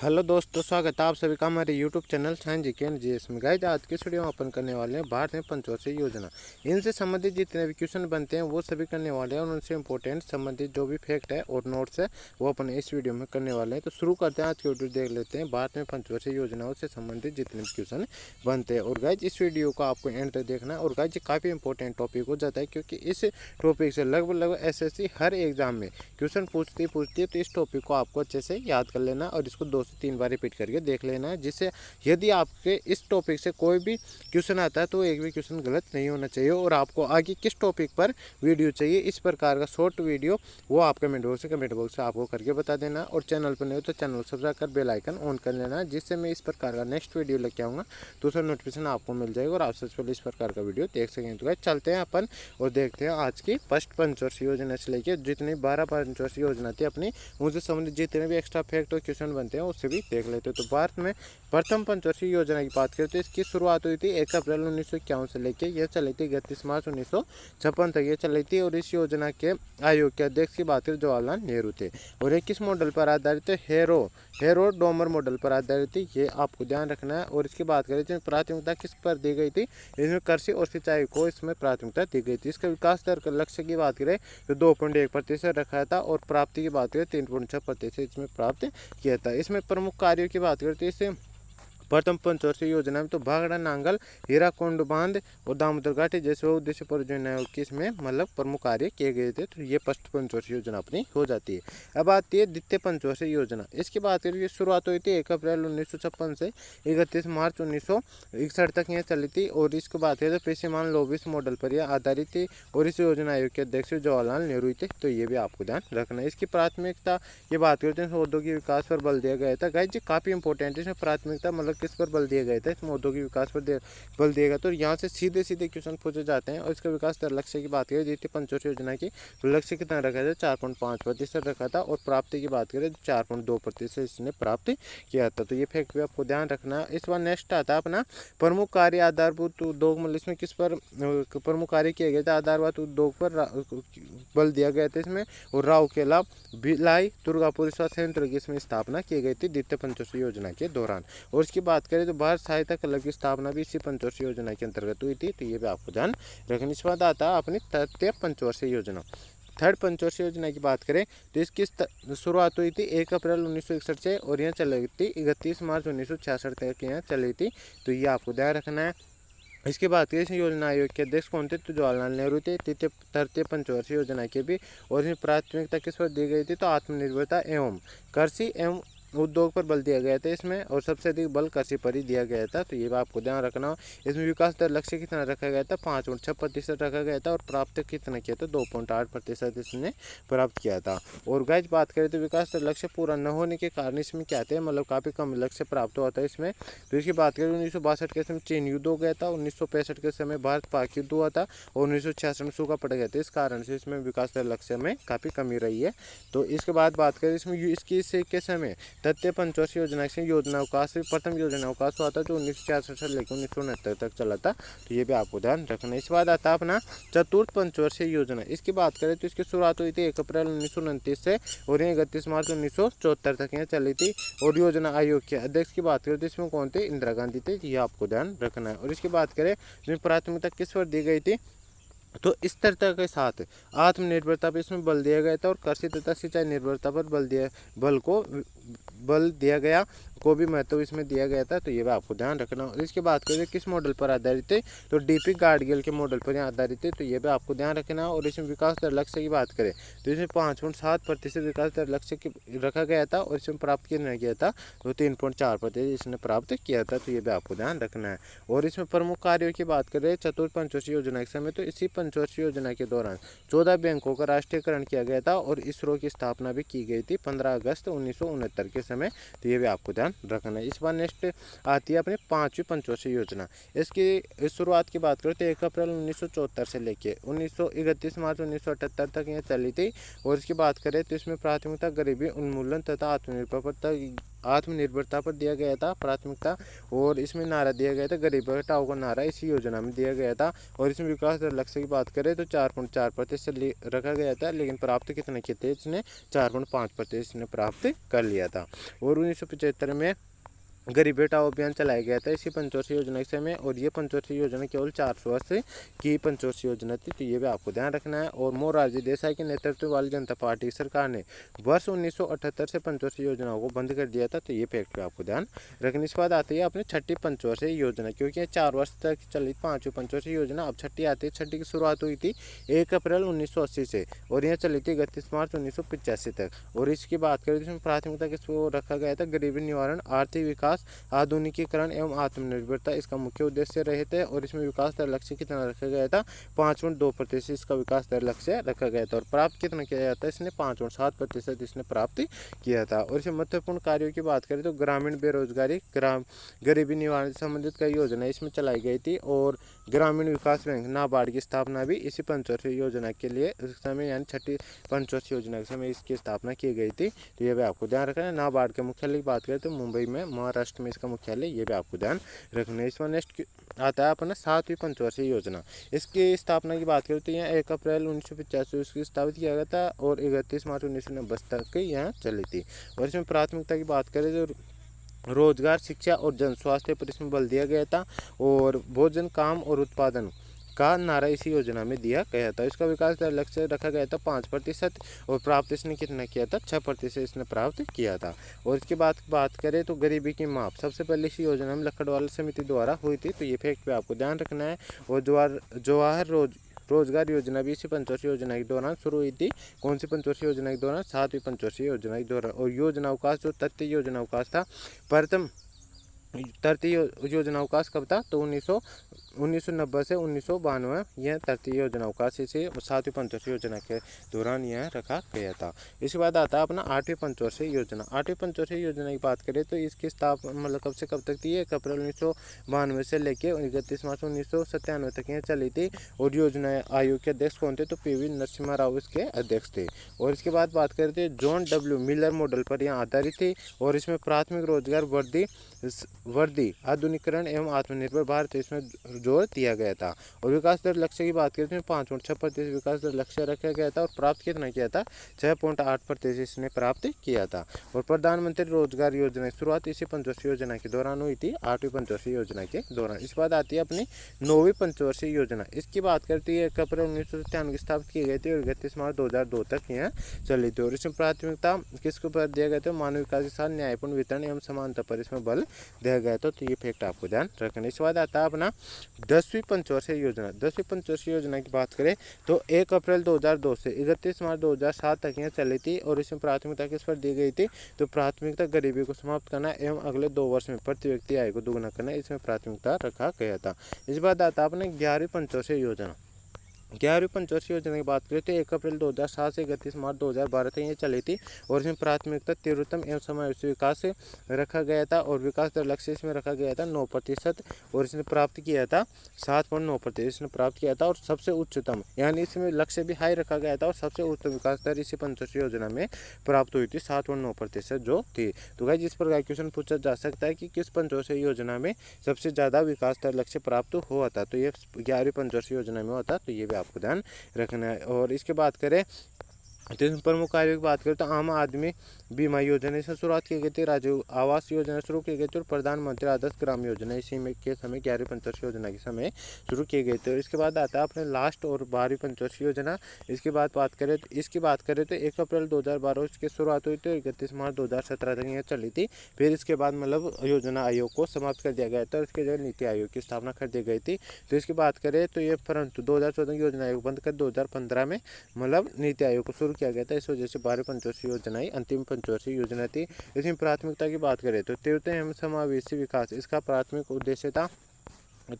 Hello दोस्तों, स्वागत है आप सभी का हमारे YouTube channel science GK GS में। गाइस, आज की वीडियो में अपन करने वाले हैं भारत में पंचवर्षीय योजना। इनसे संबंधित जितने भी क्वेश्चन बनते हैं वो सभी करने वाले हैं और उनसे इंपॉर्टेंट संबंधित जो भी फैक्ट है और नोट्स है वो अपन इस वीडियो में करने वाले हैं। तो शुरू करते हैं, आज की वीडियो देख लेते हैं भारत में पंचवर्षीय योजनाओं से संबंधित जितने भी क्वेश्चन बनते हैं। और गाइस, इस वीडियो को आपको एंड तक देखना है। और गाइस, ये काफ़ी इंपॉर्टेंट टॉपिक हो जाता है क्योंकि इस टॉपिक से लगभग एसएससी हर एग्जाम में क्वेश्चन पूछती है। तो इस टॉपिक को आपको अच्छे से याद कर लेना और इसको 2 से 3 बार रिपीट करके देख लेना है, जिससे यदि आपके इस टॉपिक से कोई भी क्वेश्चन आता है तो एक भी क्वेश्चन गलत नहीं होना चाहिए। और आपको आगे किस टॉपिक पर वीडियो चाहिए, इस प्रकार का शॉर्ट वीडियो वो आप कमेंट बॉक्स से आपको करके बता देना। और चैनल पर नहीं हो तो चैनल सब्सक्राइब कर बेल आइकन ऑन कर लेना, जिससे मैं इस प्रकार का नेक्स्ट वीडियो लेके आऊँगा तो उसका नोटिफिकेशन आपको मिल जाएगा और आप सबसे पहले इस प्रकार का वीडियो देख सकें। तो चलते हैं अपन और देखते हैं आज की फर्स्ट पंचवर्षीय योजना से लेकर जितनी 12 पंचवर्षीय योजना थी अपनी, उनसे संबंधित जितने भी एक्स्ट्रा फैक्ट और क्वेश्चन बनते हैं उससे भी देख लेते हैं। तो भारत में प्रथम पंचवर्षीय योजना की बात करें तो इसकी शुरुआत हुई थी 1 अप्रैल 1951 से लेकर यह चली थी 31 मार्च 1956 तक ये चली थी। और इस योजना के आयोग के अध्यक्ष की बात करें जवाहरलाल नेहरू थे। और ये किस मॉडल पर आधारित है? हेरो डोमर मॉडल पर आधारित थी, ये आपको ध्यान रखना है। और इसकी बात करें तो प्राथमिकता किस पर दी गई थी? इसमें कृषि और सिंचाई को इसमें प्राथमिकता दी गई थी। इसका विकास दर लक्ष्य की बात करें तो 2.1% रखा था और प्राप्ति की बात करें 3.6% इसमें प्राप्त किया था। इसमें प्रमुख कार्यों की बात करते हैं इसे प्रथम पंचवर्षीय योजना में तो भाखड़ा नांगल, हीराकुंड बांध और दामोदर घाटी जैसे उद्देश्य परियोजनाओं की इसमें मतलब प्रमुख कार्य किए गए थे। तो ये फर्स्ट पंचवर्षीय योजना अपनी हो जाती है। अब आती है द्वितीय पंचवर्षीय योजना। इसकी बात करें शुरुआत हुई थी 1 अप्रैल 1956 से 31 मार्च 1961 तक यह चली थी। और इसकी बात करें तो पेशेमान लोबिस मॉडल पर यह आधारित थी और इस योजना आयोग के अध्यक्ष जवाहरलाल नेहरू थे। तो ये भी आपको ध्यान रखना है। इसकी प्राथमिकता की बात करते हैं औद्योगिक विकास पर बल दिया गया था। गाइस, ये काफ़ी इंपॉर्टेंट है। इसमें प्राथमिकता मतलब किस पर बल दिया गया था? इसमें औद्योगिक विकास पर बल दिया गया। तो यहाँ से सीधे सीधे क्वेश्चन पूछे जाते हैं। और इसका विकास दर लक्ष्य की बात करें द्वितीय पंचवर्षीय योजना की तो लक्ष्य कितना रखा था? 4.5% रखा था। और प्राप्ति की बात करें 4.2% इसने प्राप्त किया था। तो ये फैक्ट भी आपको ध्यान रखना है। इस बार नेक्स्ट आता है अपना प्रमुख कार्य आधारभूत उद्योग, मतलब इसमें किस पर प्रमुख कार्य किया गया था? आधारभूत उद्योग पर बल दिया गया था इसमें। और राउरकेला, भिलाई, दुर्गापुर इस्पात संयंत्र की इसमें स्थापना की गई थी द्वितीय पंचवर्षीय योजना के दौरान। और इसकी बात करें तो भारत सहायता क्लब की स्थापना भी इसी पंचवर्षीय योजना के अंतर्गत हुई थी। तो ये भी आपको ध्यान रखने। इस बाद आता है अपनी तृतीय पंचवर्षीय योजना। थर्ड पंचवर्षीय योजना की बात करें तो इसकी शुरुआत हुई थी 1 अप्रैल 1961 से और यह चली थी 31 मार्च 1966 तक यह चली थी। तो ये आपको ध्यान रखना है। इसके बाद इस योजना आयोग के अध्यक्ष कौन थे? तो जवाहरलाल नेहरू थे। तृतीय पंचवर्षीय योजना के भी और इसमें प्राथमिकता किस पर दी गई थी? तो आत्मनिर्भरता एवं कृषि एवं उद्योग पर बल दिया गया था इसमें। और सबसे अधिक बल कृषि पर ही दिया गया था। तो ये भी आपको ध्यान रखना हो। इसमें विकास दर लक्ष्य कितना रखा गया था? 5.6% रखा गया था। और प्राप्त कितना किया था? 2.8% इसने प्राप्त किया था। और गाइस, बात करें तो विकास दर लक्ष्य पूरा न होने के कारण इसमें क्या थे, मतलब काफ़ी कम लक्ष्य प्राप्त हुआ था इसमें। तो इसकी बात करें 1962 के समय चीन युद्ध हो गया था, 1965 के समय भारत पाक युद्ध हुआ था और 1966 में सूखा पड़ गया था। इस कारण से इसमें विकास दर लक्ष्य में काफ़ी कमी रही है। तो इसके बाद बात करें इसमें इसकी के समय तृतीय पंचवर्षीय योजना से योजना अवकाश प्रथम योजना अवकाश हुआ था जो 1966 से लेकर 1969 तक चला था। तो ये भी आपको ध्यान रखना है। इस बाद आता है अपना चतुर्थ पंचवर्षीय योजना। इसकी बात करें तो इसकी शुरुआत हुई थी 1 अप्रैल 1929 से और ये 31 मार्च 1974 तक यहाँ चली थी। और योजना आयोग के अध्यक्ष की बात करें तो इसमें कौन थे? इंदिरा गांधी थे। ये आपको ध्यान रखना है। और इसकी बात करें इसमें प्राथमिकता किस पर दी गई थी? तो स्थिरता के साथ आत्मनिर्भरता पर इसमें बल दिया गया था और कृषि तथा सिंचाई निर्भरता पर बल दिया गया को भी महत्व इसमें दिया गया था। तो ये भी आपको ध्यान रखना। और इसके बात करें किस मॉडल पर आधारित है? तो डीपी गार्डगिल के मॉडल पर आधारित है। तो ये भी आपको ध्यान रखना। और इसमें विकास दर लक्ष्य की बात करें तो इसमें 5.7% विकास दर लक्ष्य की रखा गया था और इसमें प्राप्त किया गया था तो 3.4% इसने प्राप्त किया था। तो ये भी आपको ध्यान रखना है। और इसमें प्रमुख कार्यों की बात करें चतुर्थ पंचवर्षीय योजना के समय तो इसी पंचवर्षीय योजना के दौरान 14 बैंकों का राष्ट्रीयकरण किया गया था और इसरो की स्थापना भी की गई थी 15 अगस्त 1969 के समय। तो ये भी आपको ध्यान रखना है। इस बार नेक्स्ट आती है अपनी 5वीं पंचवर्षीय योजना। इसकी शुरुआत की बात करें तो 1 अप्रैल 1974 से लेके 31 मार्च 1978 तक यह चली थी। और इसकी बात करें तो इसमें प्राथमिकता गरीबी उन्मूलन तथा आत्मनिर्भरता आत्मनिर्भरता पर दिया गया था प्राथमिकता, और इसमें नारा दिया गया था गरीब हटाओ का नारा इसी योजना में दिया गया था। और इसमें विकास दर लक्ष्य की बात करें तो 4.4% रखा गया था, लेकिन प्राप्त कितने किए थे इसने 4.5% इसने प्राप्त कर लिया था। और 1975 में गरीब हटाओ अभियान चलाया गया था इसी पंचवर्षीय योजना के समय, और ये पंचवर्षीय योजना केवल 400 वर्ष की पंचवर्षीय योजना थी, तो ये भी आपको ध्यान रखना है। और मोरारजी देसाई के नेतृत्व वाली जनता पार्टी सरकार ने वर्ष 1978 से पंचवर्षीय योजनाओं को बंद कर दिया था, तो ये फैक्ट आपको ध्यान रखने। इसके बाद आती है अपनी छठी पंचवर्षीय योजना, क्योंकि ये 4 वर्ष तक चली 5वीं पंचवर्षीय योजना, अब छठी आती है। छठी की शुरुआत हुई थी 1 अप्रैल 1980 से, और यह चली थी 31 मार्च 1985 तक। और इसकी बात करें तो इसमें प्राथमिकता किसको रखा गया था, गरीबी निवारण, आर्थिक विकास, आधुनिकीकरण एवं आत्मनिर्भरता इसका मुख्य उद्देश्य रहे थे। और इसमें विकास दर लक्ष्य कितना रखा गया था 5.2% इसका विकास दर लक्ष्य रखा गया था, और प्राप्त कितना किया जाता है इसने 5.7% इसने प्राप्त किया था। और इसमें महत्वपूर्ण कार्यों की बात करें तो ग्रामीण बेरोजगारी, गरीबी निवारण से संबंधित कई योजना इसमें चलाई गई थी, और ग्रामीण विकास बैंक नाबार्ड की स्थापना भी इसी पंचवर्षीय योजना के लिए उस समय यानी छठी पंचवर्षीय योजना के समय इसकी स्थापना की गई थी, तो ये भी आपको ध्यान रखना है। नाबार्ड के मुख्यालय की बात करें तो मुंबई में, महाराष्ट्र में इसका मुख्यालय, ये भी आपको ध्यान रखना है। इसमें नेक्स्ट आता है अपना 7वीं पंचवर्षीय योजना। इसकी स्थापना की बात करें तो यहाँ 1 अप्रैल 1985 इसकी स्थापित किया गया था, और 31 मार्च 1990 तक यहाँ चली थी। और इसमें प्राथमिकता की बात करें तो रोजगार, शिक्षा और जन स्वास्थ्य पर इसमें बल दिया गया था, और भोजन, काम और उत्पादन का नारा इसी योजना में दिया गया था। इसका विकास दर लक्ष्य रखा गया था 5%, और प्राप्त इसने कितना किया था 6% इसने प्राप्त किया था। और इसके बाद बात करें तो गरीबी की माप सबसे पहले इसी योजना में लखड़वाला समिति द्वारा हुई थी, तो ये फैक्ट पे आपको ध्यान रखना है। और जवाहर रोजगार योजना भी इसी पंचवर्षीय योजना के दौरान शुरू हुई थी। कौन सी पंचवर्षीय योजना के दौरान, 7वीं पंचवर्षीय योजना के दौरान। और योजना अवकाश जो तृतीय योजना अवकाश था, प्रथम तृतीय योजना अवकाश कब था तो 1990 से 1992 यह तृतीय योजना अवकाश इसे 7वीं पंचवर्षीय योजना के दौरान यह रखा गया था। इसके बाद आता है अपना 8वीं पंचवर्षीय योजना। 8वीं पंचवर्षीय योजना की बात करें तो इसकी स्थापना मतलब कब से कब तक थी, 1 अप्रैल 1992 से लेकर 31 मार्च 1997 तक यह चली थी। और योजना आयोग के अध्यक्ष कौन थे तो PV नरसिम्हा राव इसके अध्यक्ष थे। और इसके बाद बात करते हैं जॉन W मिलर मॉडल पर यह आधारित थी, और इसमें प्राथमिक रोजगार वर्दी, आधुनिकीकरण एवं आत्मनिर्भर भारत इसमें जोर दिया गया था। और विकास दर लक्ष्य की बात करें तो 5.6% विकास दर लक्ष्य रखा गया था, और प्राप्त कितना किया था 6.8% इसने प्राप्त किया था। और प्रधानमंत्री रोजगार योजना की शुरुआत इसी पंचवर्षीय योजना के दौरान हुई थी, 8वीं पंचवर्षीय योजना के दौरान। इसके बाद आती है अपनी 9वीं पंचवर्षीय योजना। इसकी बात करती है 1 अप्रैल 1997 की स्थापित की गई थी, और 31 मार्च 2002 तक यह चली थी। और इसमें प्राथमिकता किसके ऊपर दिया गया था, मानव विकास के साथ न्यायपूर्ण वितरण एवं समानता पर इसमें बल दिया गया था, तो ये फैक्ट आपको ध्यान रखना। इसके बाद आता है अपना 10वीं पंचवर्षीय योजना। 10वीं पंचवर्षीय योजना की बात करें तो 1 अप्रैल 2002 से 31 मार्च 2007 तक यह चली थी, और इसमें प्राथमिकता किस पर दी गई थी तो प्राथमिकता गरीबी को समाप्त करना एवं अगले 2 वर्ष में प्रति व्यक्ति आय को दोगुना करना, इसमें प्राथमिकता रखा गया था। इसके बाद आता है अपने 11वीं पंचवर्षीय योजना। 11वीं पंचवर्षीय योजना की बात करें तो 1 अप्रैल 2007 से 31 मार्च 2012 तक ये चली थी, और इसमें प्राथमिकता तीव्रतम एवं समावेशी विकास रखा गया था, और विकास दर लक्ष्य इसमें रखा गया था 9%, और इसने प्राप्त किया था 7.9% इसने प्राप्त किया था। और सबसे उच्चतम यानी इसमें लक्ष्य भी हाई रखा गया था, और सबसे उच्चतम विकास दर इसी पंचवर्षीय योजना में प्राप्त हुई थी 7.9% जो थी। तो गाइस जिस प्रकार क्वेश्चन पूछा जा सकता है कि किस पंचवर्षीय योजना में सबसे ज़्यादा विकास दर लक्ष्य प्राप्त हुआ था, तो ये 11वीं पंचवर्षीय योजना में हुआ था, तो ये भी आपको ध्यान रखना है। और इसके बात करें तो प्रमुख कार्यों की बात करें तो आम आदमी बीमा योजना से शुरुआत की गई थी, राजीव आवास योजना शुरू की गई थी, और प्रधानमंत्री आदर्श ग्राम योजना इसी में के समय 11वीं पंचवर्षीय योजना के समय शुरू की गई थी। और इसके बाद आता है अपने लास्ट और 12वीं पंचवर्षीय योजना। इसके बाद बात करें तो 1 अप्रैल 2012 इसकी शुरुआत हुई थी, 31 मार्च 2017 तक यह चली थी। फिर इसके बाद मतलब योजना आयोग को समाप्त कर दिया गया था, और इसके जगह नीति आयोग की स्थापना कर दी गई थी। तो इसकी बात करें तो ये परंतु 2014 योजना आयोग बंद कर 2015 में मतलब नीति आयोग को किया गया था। इस वजह से 12वीं पंचवर्षीय योजना ही अंतिम पंचवर्षीय योजना थी। इसमें प्राथमिकता की बात करें तो तीव्र एवं समावेशी विकास इसका प्राथमिक उद्देश्य था।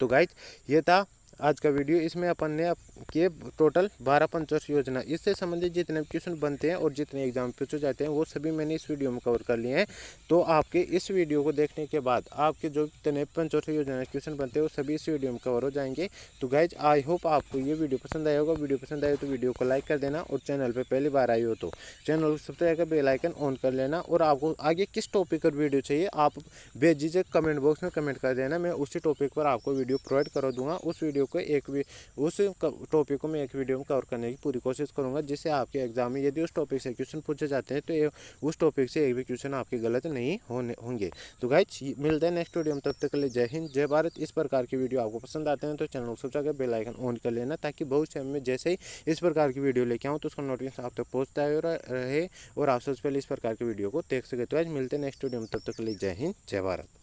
तो गाइज ये था आज का वीडियो। इसमें अपन ने किए टोटल 12 पंचवर्षीय योजना, इससे संबंधित जितने क्वेश्चन बनते हैं और जितने एग्जाम पूछे जाते हैं वो सभी मैंने इस वीडियो में कवर कर लिए हैं। तो आपके इस वीडियो को देखने के बाद आपके जो जितने पंचवर्षीय योजना क्वेश्चन बनते हैं वो सभी इस वीडियो में कवर हो जाएंगे। तो गाइज आई होप आपको ये वीडियो पसंद आया होगा। वीडियो पसंद आए तो वीडियो को लाइक कर देना और चैनल पर पहली बार आई हो तो चैनल को सब्सक्राइब कर बेल आइकन ऑन कर लेना। और आपको आगे किस टॉपिक पर वीडियो चाहिए आप बेझिझक कमेंट बॉक्स में कमेंट कर देना, मैं उसी टॉपिक पर आपको वीडियो प्रोवाइड करा दूंगा। उस वीडियो को उस टॉपिक को मैं एक वीडियो में कवर करने की पूरी कोशिश करूंगा, जिससे आपके एग्जाम में यदि उस टॉपिक से क्वेश्चन पूछे जाते हैं तो उस टॉपिक से एक भी क्वेश्चन आपके गलत नहीं होंगे। तो गाइस मिलते हैं नेक्स्ट वीडियो में, तब तक के लिए जय हिंद जय भारत। इस प्रकार की वीडियो आपको पसंद आते हैं तो चैनल को सब्सक्राइब कर बेल आइकन ऑन कर लेना, ताकि भविष्य में जैसे ही इस प्रकार की वीडियो लेके आऊँ तो उसका नोटिफिकेशन आप तक पहुँचता रहे और आप सबसे पहले इस प्रकार की वीडियो को देख सके। तो आज मिलते हैं नेक्स्ट वीडियो में, तब तक के लिए जय हिंद जय भारत।